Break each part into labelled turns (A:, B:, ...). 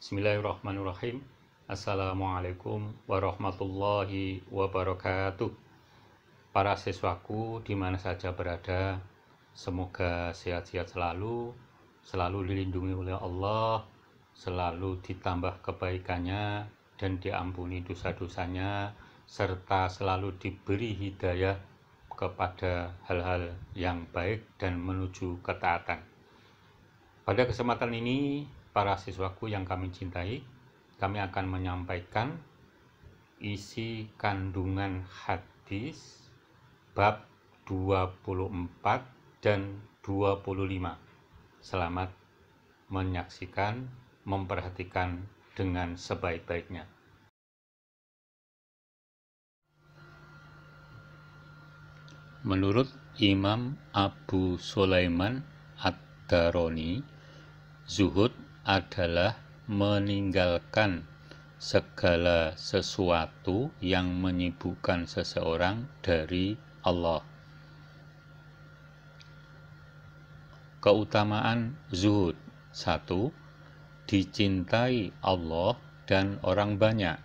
A: Bismillahirrahmanirrahim. Assalamualaikum warahmatullahi wabarakatuh. Para siswaku di mana saja berada, semoga sehat-sehat selalu dilindungi oleh Allah, selalu ditambah kebaikannya dan diampuni dosa-dosanya, serta selalu diberi hidayah kepada hal-hal yang baik dan menuju ketaatan. Pada kesempatan ini, para siswaku yang kami cintai, kami akan menyampaikan isi kandungan hadis bab 24 dan 25. Selamat menyaksikan, memperhatikan dengan sebaik-baiknya. Menurut Imam Abu Sulaiman Ad-Daroni, zuhud adalah meninggalkan segala sesuatu yang menyibukkan seseorang dari Allah. Keutamaan zuhud: 1. Dicintai Allah dan orang banyak.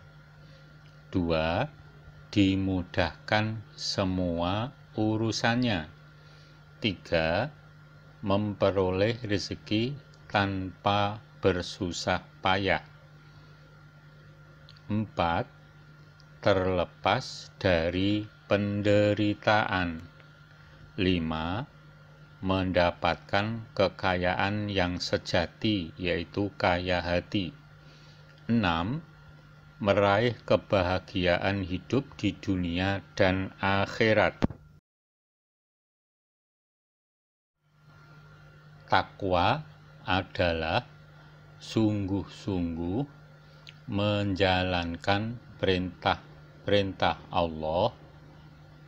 A: 2. Dimudahkan semua urusannya. 3. Memperoleh rezeki tanpa bersusah payah. 4. Terlepas dari penderitaan. 5. Mendapatkan kekayaan yang sejati, yaitu kaya hati. 6. Meraih kebahagiaan hidup di dunia dan akhirat. Takwa adalah sungguh-sungguh menjalankan perintah-perintah Allah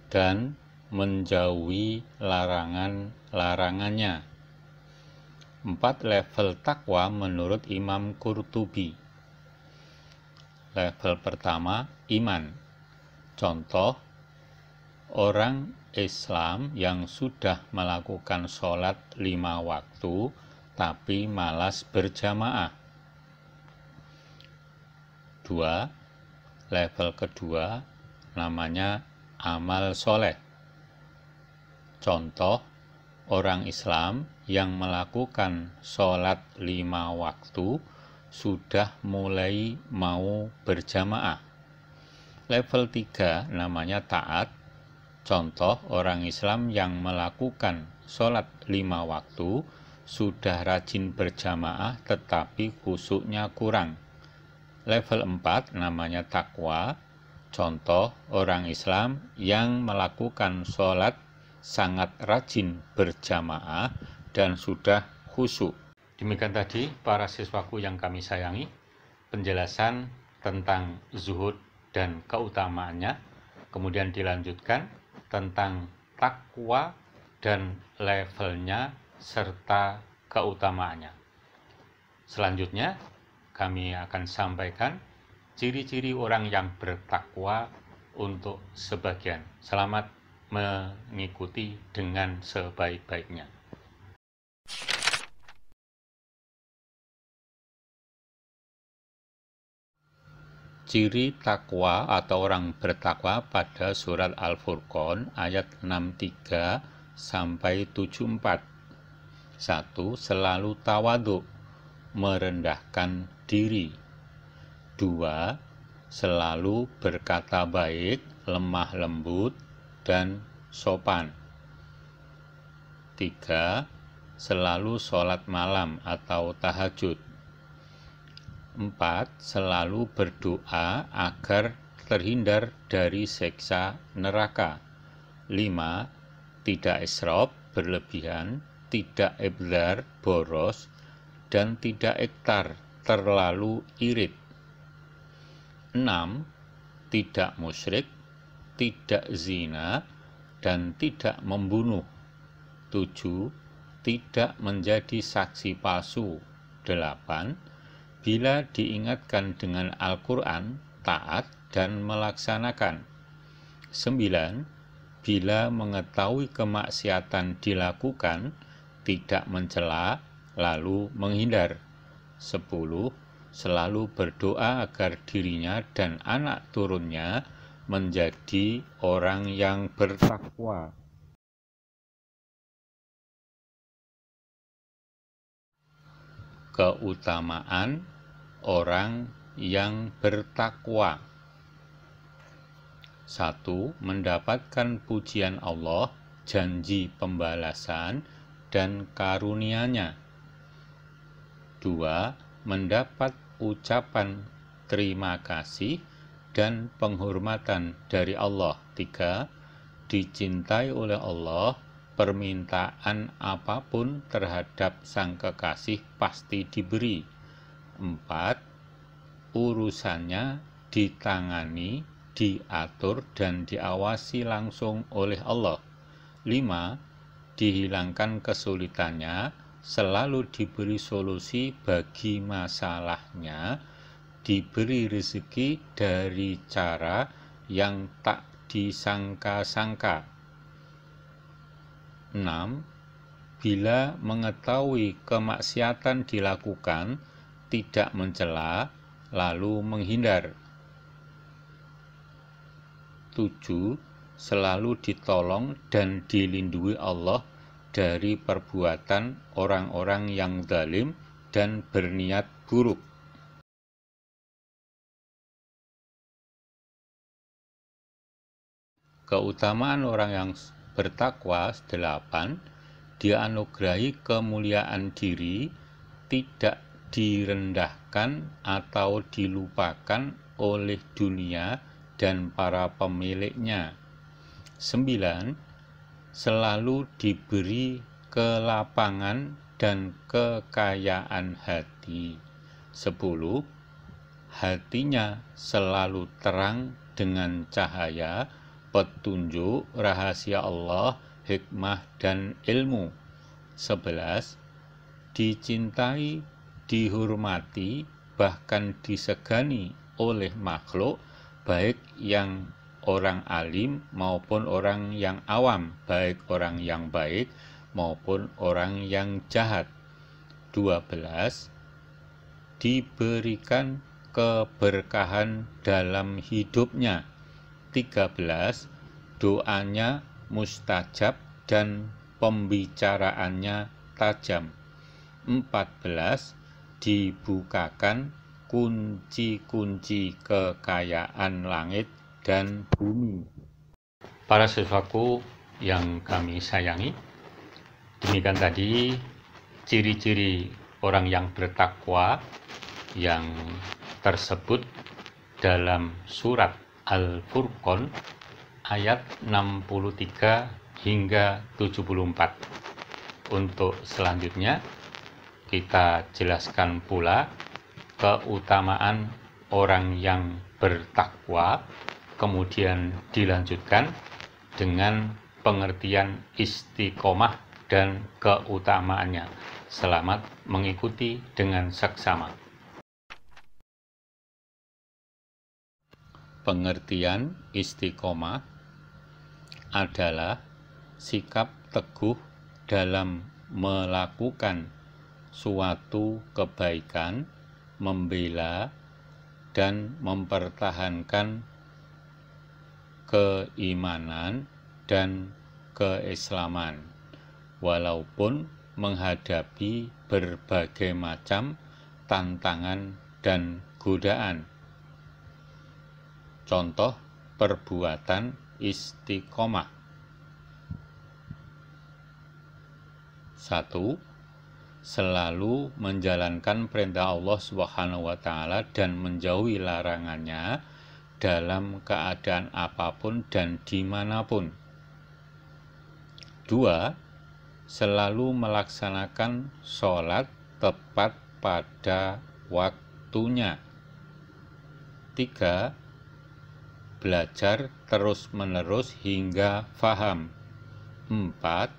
A: dan menjauhi larangan-larangannya. 4 level takwa menurut Imam Qurtubi. Level pertama, iman. Contoh, orang Islam yang sudah melakukan sholat 5 waktu tapi malas berjamaah. 2. Level kedua namanya amal soleh. Contoh, orang Islam yang melakukan sholat 5 waktu sudah mulai mau berjamaah. Level 3 namanya taat. Contoh, orang Islam yang melakukan sholat 5 waktu sudah rajin berjamaah tetapi khusyuknya kurang. Level 4 namanya takwa. Contoh, orang Islam yang melakukan sholat sangat rajin berjamaah dan sudah khusyuk. Demikian tadi para siswaku yang kami sayangi, penjelasan tentang zuhud dan keutamaannya. Kemudian dilanjutkan tentang takwa dan levelnya serta keutamaannya. Selanjutnya kami akan sampaikan ciri-ciri orang yang bertakwa untuk sebagian. Selamat mengikuti dengan sebaik-baiknya. Ciri takwa atau orang bertakwa pada surat Al-Furqan ayat 63 sampai 74. 1. Selalu tawadhu, merendahkan diri. 2. Selalu berkata baik, lemah lembut, dan sopan. 3. Selalu sholat malam atau tahajud. 4. Selalu berdoa agar terhindar dari siksa neraka. 5. Tidak israf, berlebihan, tidak ibdar, boros, dan tidak iktar, terlalu irit. 6. Tidak musyrik, tidak zina, dan tidak membunuh. 7. Tidak menjadi saksi palsu. 8. Bila diingatkan dengan Al-Quran, taat dan melaksanakan. 9. Bila mengetahui kemaksiatan dilakukan, tidak mencela, lalu menghindar. 10. selalu berdoa agar dirinya dan anak turunnya menjadi orang yang bertakwa. Keutamaan orang yang bertakwa. 1. Mendapatkan pujian Allah, janji pembalasan, dan karunia-Nya. 2. Mendapat ucapan terima kasih dan penghormatan dari Allah. 3. Dicintai oleh Allah, permintaan apapun terhadap sang kekasih pasti diberi. 4. Urusannya ditangani, diatur, dan diawasi langsung oleh Allah. 5. Dihilangkan kesulitannya, selalu diberi solusi bagi masalahnya, diberi rezeki dari cara yang tak disangka-sangka. 6. Bila mengetahui kemaksiatan dilakukan, tidak mencela, lalu menghindar. 7. Selalu ditolong dan dilindungi Allah dari perbuatan orang-orang yang zalim dan berniat buruk. Keutamaan orang yang bertakwa. 8. Dianugerahi kemuliaan diri, tidak direndahkan atau dilupakan oleh dunia dan para pemiliknya. 9. Selalu diberi kelapangan dan kekayaan hati. 10. Hatinya selalu terang dengan cahaya, petunjuk, rahasia Allah, hikmah, dan ilmu. 11. Dicintai, dihormati, bahkan disegani oleh makhluk, baik yang orang alim maupun orang yang awam, baik orang yang baik maupun orang yang jahat. 12. Diberikan keberkahan dalam hidupnya. 13. Doanya mustajab dan pembicaraannya tajam. 14. Dibukakan kunci-kunci kekayaan langit dan bumi. Para siswaku yang kami sayangi, demikian tadi ciri-ciri orang yang bertakwa yang tersebut dalam surat Al-Furqan ayat 63 hingga 74. Untuk selanjutnya kita jelaskan pula keutamaan orang yang bertakwa, kemudian dilanjutkan dengan pengertian istiqomah dan keutamaannya. Selamat mengikuti dengan seksama. Pengertian istiqomah adalah sikap teguh dalam melakukan suatu kebaikan, membela dan mempertahankan keimanan dan keislaman, walaupun menghadapi berbagai macam tantangan dan godaan. Contoh perbuatan istiqomah. 1. Selalu menjalankan perintah Allah Subhanahu wa Ta'ala dan menjauhi larangannya dalam keadaan apapun dan dimanapun. 2. Selalu melaksanakan sholat tepat pada waktunya. 3. Belajar terus-menerus hingga faham. 4.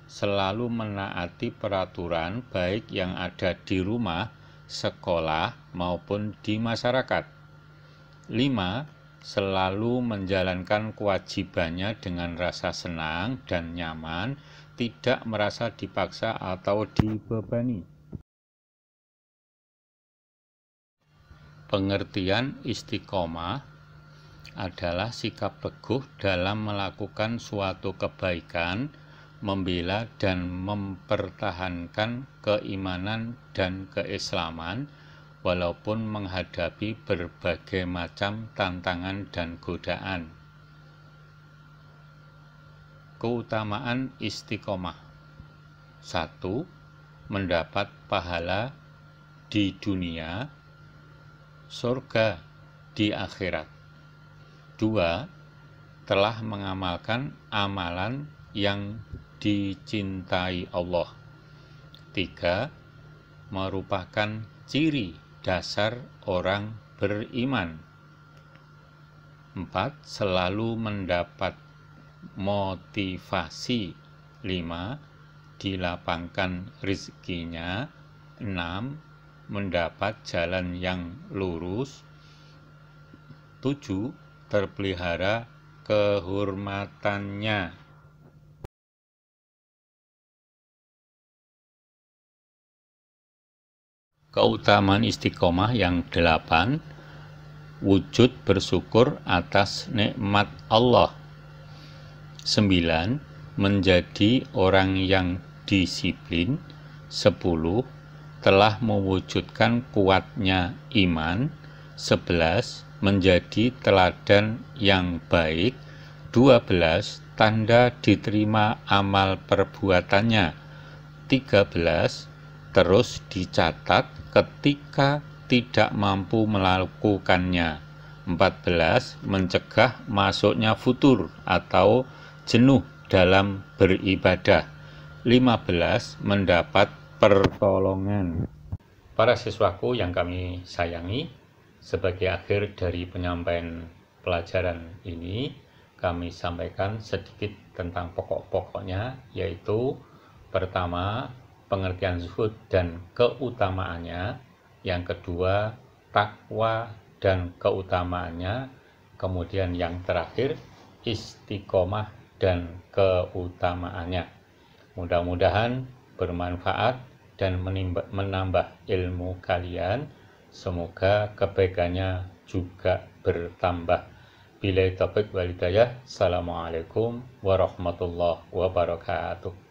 A: Selalu menaati peraturan baik yang ada di rumah, sekolah, maupun di masyarakat. 5. Selalu menjalankan kewajibannya dengan rasa senang dan nyaman, tidak merasa dipaksa atau dibebani. Pengertian istiqomah adalah sikap teguh dalam melakukan suatu kebaikan, membela dan mempertahankan keimanan dan keislaman, walaupun menghadapi berbagai macam tantangan dan godaan. Keutamaan istiqomah: 1. Mendapat pahala di dunia, surga di akhirat. 2. Telah mengamalkan amalan yang dicintai Allah. 3. Merupakan ciri dasar orang beriman. 4. Selalu mendapat motivasi. 5. Dilapangkan rezekinya. 6. Mendapat jalan yang lurus. 7. Terpelihara kehormatannya. Keutamaan istiqomah yang 8. Wujud bersyukur atas nikmat Allah. 9. Menjadi orang yang disiplin. 10. Telah mewujudkan kuatnya iman. 11. Menjadi teladan yang baik. 12. Tanda diterima amal perbuatannya. 13. Terus dicatat ketika tidak mampu melakukannya. 14. Mencegah masuknya futur atau jenuh dalam beribadah. 15. Mendapat pertolongan. Para siswaku yang kami sayangi, sebagai akhir dari penyampaian pelajaran ini, kami sampaikan sedikit tentang pokok-pokoknya, yaitu pertama, pengertian zuhud dan keutamaannya. Yang kedua, takwa dan keutamaannya. Kemudian yang terakhir, istiqomah dan keutamaannya. Mudah-mudahan bermanfaat dan menambah ilmu kalian. Semoga kebaikannya juga bertambah. Billahi taufiq wal hidayah. Assalamualaikum warahmatullahi wabarakatuh.